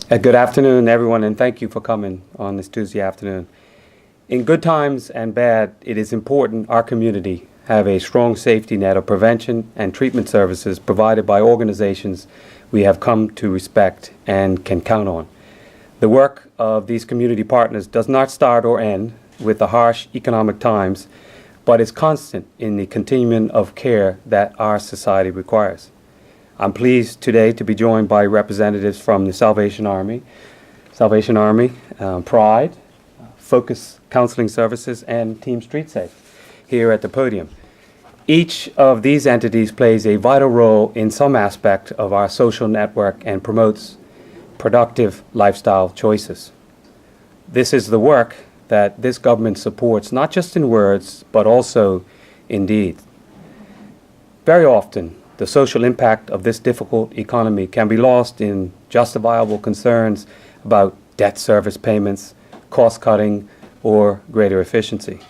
Good afternoon, everyone, and thank you for coming on this Tuesday afternoon. In good times and bad, it is important our community have a strong safety net of prevention and treatment services provided by organizations we have come to respect and can count on. The work of these community partners does not start or end with the harsh economic times, but is constant in the continuum of care that our society requires. I'm pleased today to be joined by representatives from the Salvation Army, Pride, Focus Counseling Services, and Team Street Safe here at the podium. Each of these entities plays a vital role in some aspect of our social network and promotes productive lifestyle choices. This is the work that this government supports, not just in words, but also in deed. Very often, the social impact of this difficult economy can be lost in justifiable concerns about debt service payments, cost cutting, or greater efficiency.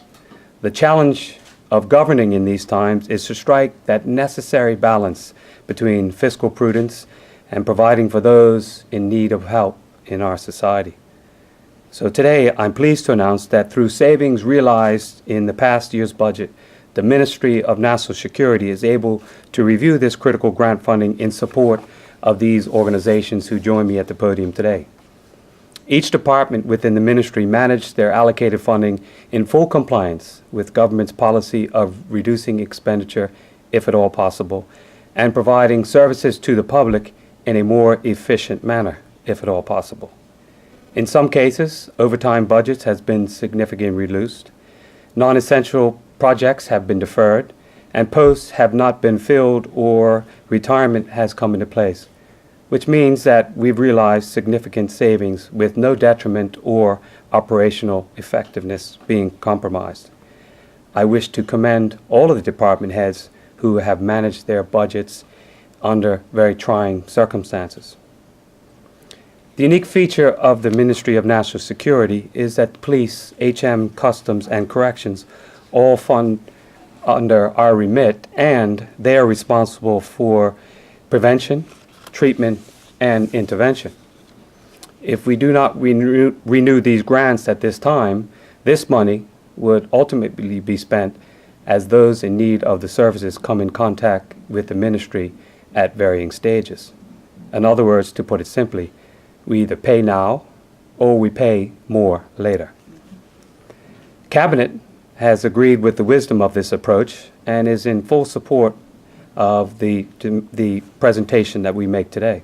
The challenge of governing in these times is to strike that necessary balance between fiscal prudence and providing for those in need of help in our society. So today, I'm pleased to announce that through savings realized in the past year's budget, the Ministry of National Security is able to review this critical grant funding in support of these organizations who join me at the podium today. Each department within the ministry managed their allocated funding in full compliance with government's policy of reducing expenditure, if at all possible, and providing services to the public in a more efficient manner, if at all possible. In some cases, overtime budgets has been significantly reduced. Non-essential projects have been deferred, and posts have not been filled or retirement has come into place, which means that we've realized significant savings with no detriment or operational effectiveness being compromised. I wish to commend all of the department heads who have managed their budgets under very trying circumstances. The unique feature of the Ministry of National Security is that police, HM, Customs, and Corrections all fund under our remit, and they are responsible for prevention, treatment, and intervention. If we do not renew these grants at this time, this money would ultimately be spent as those in need of the services come in contact with the ministry at varying stages. In other words, to put it simply, we either pay now or we pay more later. Cabinet has agreed with the wisdom of this approach and is in full support of the presentation that we make today.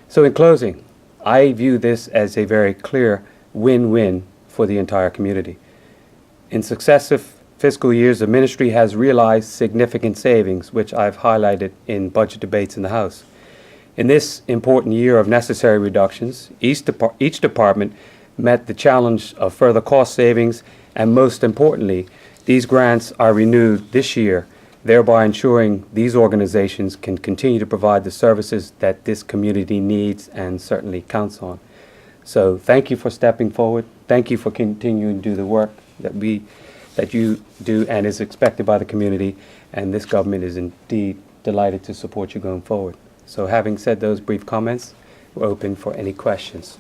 So in closing, I view this as a very clear win-win for the entire community. In successive fiscal years, the ministry has realized significant savings, which I've highlighted in budget debates in the House. In this important year of necessary reductions, each department met the challenge of further cost savings, and most importantly, these grants are renewed this year, thereby ensuring these organizations can continue to provide the services that this community needs and certainly counts on. So thank you for stepping forward. Thank you for continuing to do the work that you do and is expected by the community, and this government is indeed delighted to support you going forward. So having said those brief comments, we're open for any questions.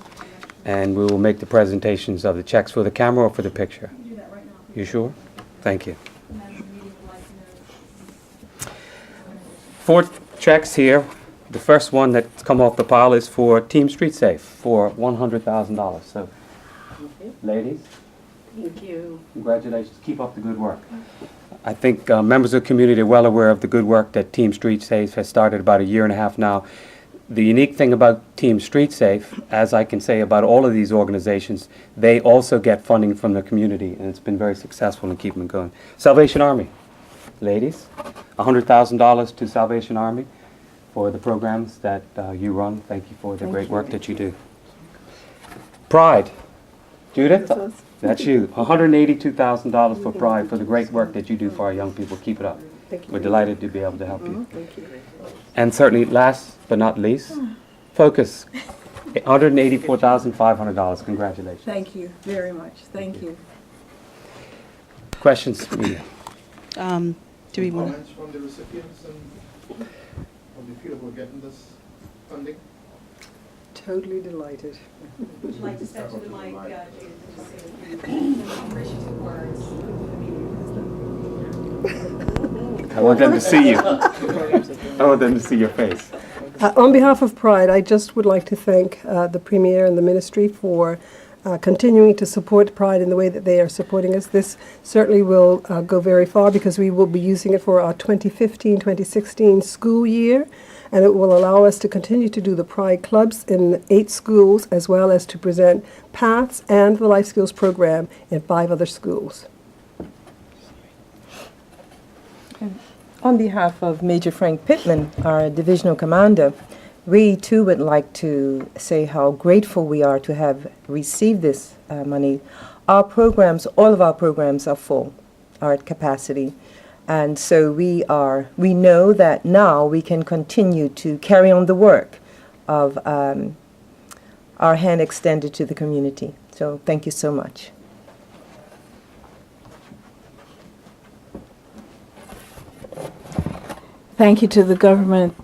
And we will make the presentations of the checks for the camera or for the picture. Do that right now. You sure? Thank you. 4 checks here. The first one that's come off the pile is for Team Street Safe for $100,000. So, ladies, Thank you. congratulations. Keep up the good work. I think members of the community are well aware of the good work that Team Street Safe has started about 1.5 years now. The unique thing about Team Street Safe, as I can say about all of these organizations, they also get funding from the community, and it's been very successful in keeping it going. Salvation Army, ladies, $100,000 to Salvation Army for the programs that you run. Thank you for the great work that you do. Pride, Judith, that's you. $182,000 for Pride for the great work that you do for our young people. Keep it up. We're delighted to be able to help you. Thank you. And certainly, last but not least, Focus, $184,500. Congratulations. Thank you very much. Thank you. Questions? Media? Do we want Comments from the recipients and from the people who are getting this funding? totally delighted. Would you like to step to the mic, Judith, and just say a few appreciative words for the meeting? I want them to see you. I want them to see your face. On behalf of Pride, I just would like to thank the Premier and the Ministry for continuing to support Pride in the way that they are supporting us. This certainly will go very far because we will be using it for our 2015-2016 school year, and it will allow us to continue to do the Pride clubs in 8 schools, as well as to present paths and the life skills program in 5 other schools. On behalf of Major Frank Pittman, our divisional commander, we too would like to say how grateful we are to have received this money. Our programs, all of our programs are full, are at capacity. And so we know that now we can continue to carry on the work of our hand extended to the community. So thank you so much. Thank you to the government.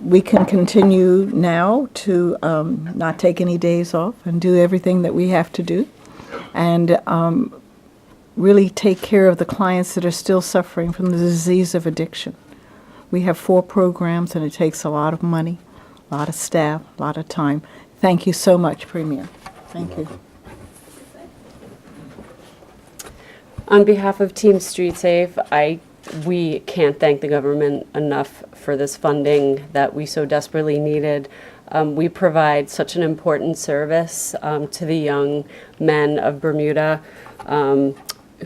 We can continue now to not take any days off and do everything that we have to do, and really take care of the clients that are still suffering from the disease of addiction. We have 4 programs, and it takes a lot of money, a lot of staff, a lot of time. Thank you so much, Premier. Thank you. On behalf of Team Street Safe, we can't thank the government enough for this funding that we so desperately needed. We provide such an important service to the young men of Bermuda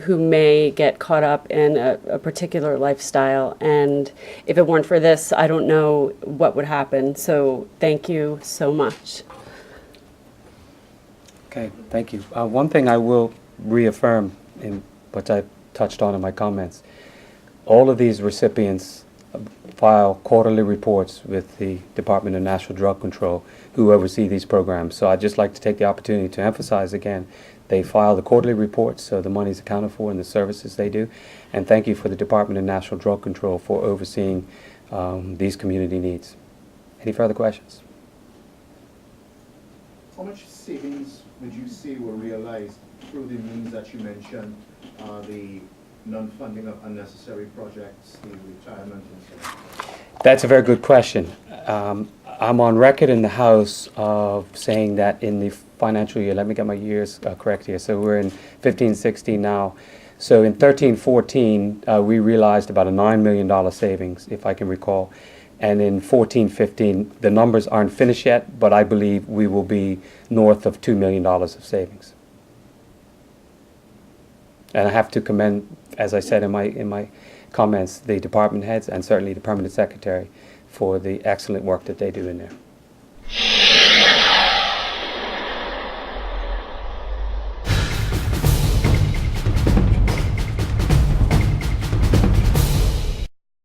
who may get caught up in a particular lifestyle. And if it weren't for this, I don't know what would happen. So thank you so much. Okay, thank you. One thing I will reaffirm, in what I touched on in my comments, all of these recipients file quarterly reports with the Department of National Drug Control, who oversee these programs. So I'd just like to take the opportunity to emphasize again, they file the quarterly reports, so the money is accounted for and the services they do. And thank you for the Department of National Drug Control for overseeing these community needs. Any further questions? How much savings would you say were realized through the means that you mentioned, the non-funding of unnecessary projects, the retirement and so on? That's a very good question. I'm on record in the House of saying that in the financial year, let me get my years correct here, so we're in 15-16 now. So in 13-14, we realized about a $9 million savings, if I can recall. And in 14-15, the numbers aren't finished yet, but I believe we will be north of $2 million of savings. And I have to commend, as I said in my comments, the department heads and certainly the permanent secretary for the excellent work that they do in there.